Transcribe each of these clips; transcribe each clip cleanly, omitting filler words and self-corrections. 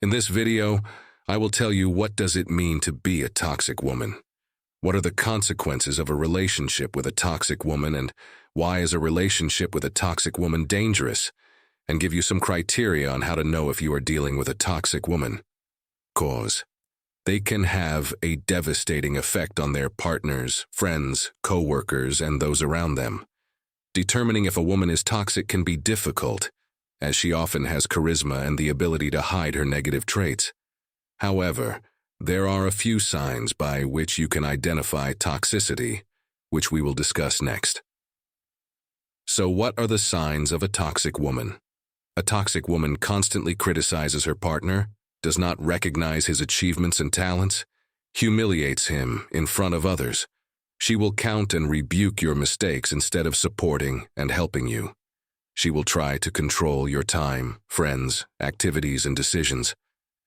In this video, I will tell you what does it mean to be a toxic woman. What are the consequences of a relationship with a toxic woman, and why is a relationship with a toxic woman dangerous? And give you some criteria on how to know if you are dealing with a toxic woman. Cause. They can have a devastating effect on their partners, friends, co-workers, and those around them. Determining if a woman is toxic can be difficult, as she often has charisma and the ability to hide her negative traits. However, there are a few signs by which you can identify toxicity, which we will discuss next. So what are the signs of a toxic woman? A toxic woman constantly criticizes her partner, does not recognize his achievements and talents, humiliates him in front of others. She will count and rebuke your mistakes instead of supporting and helping you. She will try to control your time, friends, activities, and decisions.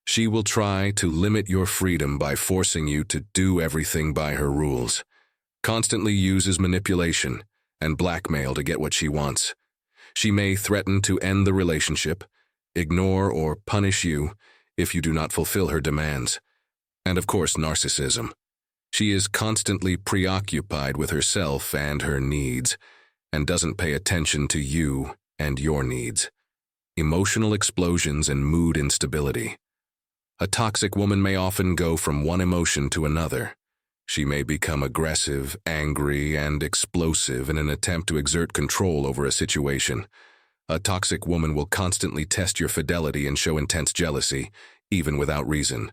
She will try to limit your freedom by forcing you to do everything by her rules. Constantly uses manipulation and blackmail to get what she wants. She may threaten to end the relationship, ignore or punish you if you do not fulfill her demands. And of course, narcissism. She is constantly preoccupied with herself and her needs, and doesn't pay attention to you and your needs. Emotional explosions and mood instability. A toxic woman may often go from one emotion to another. She may become aggressive, angry, and explosive in an attempt to exert control over a situation. A toxic woman will constantly test your fidelity and show intense jealousy, even without reason.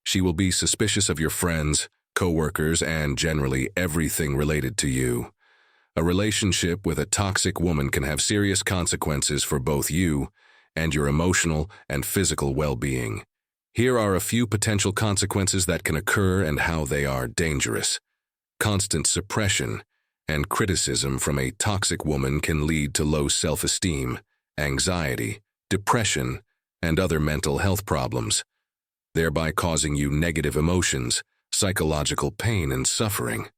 She will be suspicious of your friends, co-workers, and generally everything related to you. A relationship with a toxic woman can have serious consequences for both you and your emotional and physical well-being. Here are a few potential consequences that can occur and how they are dangerous. Constant suppression and criticism from a toxic woman can lead to low self-esteem, anxiety, depression, and other mental health problems, thereby causing you negative emotions, psychological pain, and suffering.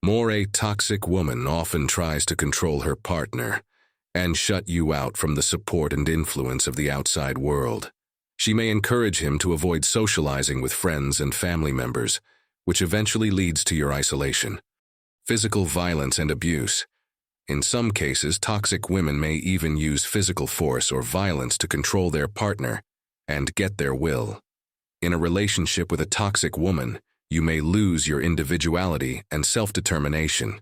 A toxic woman often tries to control her partner and shut you out from the support and influence of the outside world. She may encourage him to avoid socializing with friends and family members, which eventually leads to your isolation. Physical violence and abuse. In some cases, toxic women may even use physical force or violence to control their partner and get their will. In a relationship with a toxic woman, you may lose your individuality and self-determination.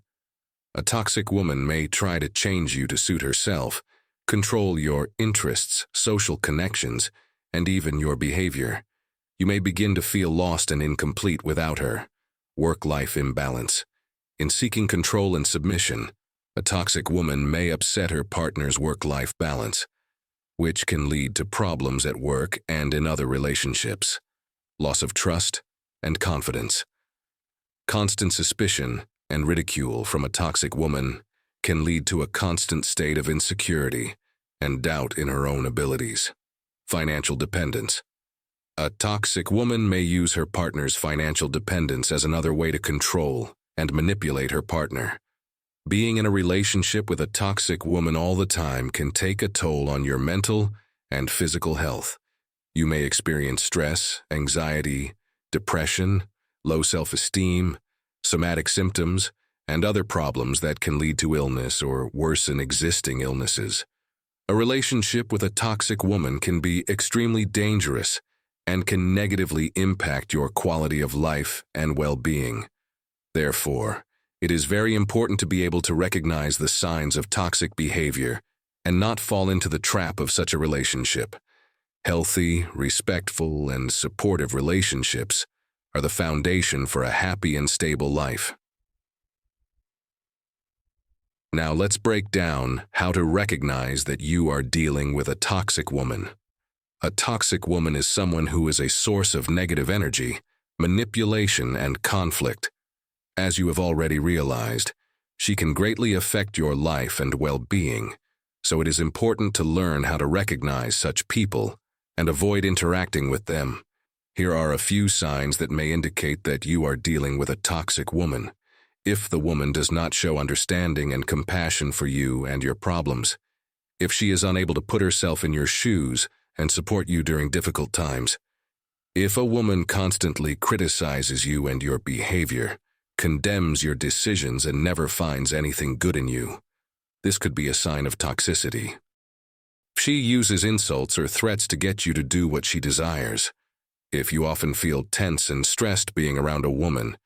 A toxic woman may try to change you to suit herself, control your interests, social connections, and even your behavior. You may begin to feel lost and incomplete without her. Work-life imbalance. In seeking control and submission, a toxic woman may upset her partner's work-life balance, which can lead to problems at work and in other relationships. Loss of trust and confidence. Constant suspicion and ridicule from a toxic woman can lead to a constant state of insecurity and doubt in her own abilities. Financial dependence. A toxic woman may use her partner's financial dependence as another way to control and manipulate her partner. Being in a relationship with a toxic woman all the time can take a toll on your mental and physical health. You may experience stress, anxiety, depression, low self-esteem, somatic symptoms, and other problems that can lead to illness or worsen existing illnesses. A relationship with a toxic woman can be extremely dangerous and can negatively impact your quality of life and well-being. Therefore, it is very important to be able to recognize the signs of toxic behavior and not fall into the trap of such a relationship. Healthy, respectful, and supportive relationships are the foundation for a happy and stable life. Now let's break down how to recognize that you are dealing with a toxic woman. A toxic woman is someone who is a source of negative energy, manipulation, and conflict. As you have already realized, she can greatly affect your life and well-being, so it is important to learn how to recognize such people and avoid interacting with them. Here are a few signs that may indicate that you are dealing with a toxic woman. If the woman does not show understanding and compassion for you and your problems, if she is unable to put herself in your shoes and support you during difficult times, If a woman constantly criticizes you and your behavior, condemns your decisions, and never finds anything good in you, this could be a sign of toxicity. She uses insults or threats to get you to do what she desires. If you often feel tense and stressed being around a woman,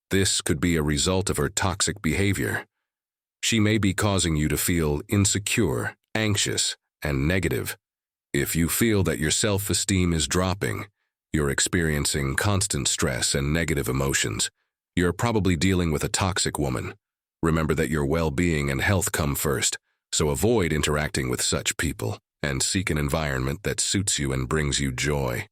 this could be a result of her toxic behavior. She may be causing you to feel insecure, anxious, and negative. If you feel that your self-esteem is dropping, you're experiencing constant stress and negative emotions, you're probably dealing with a toxic woman. Remember that your well-being and health come first, so avoid interacting with such people and seek an environment that suits you and brings you joy.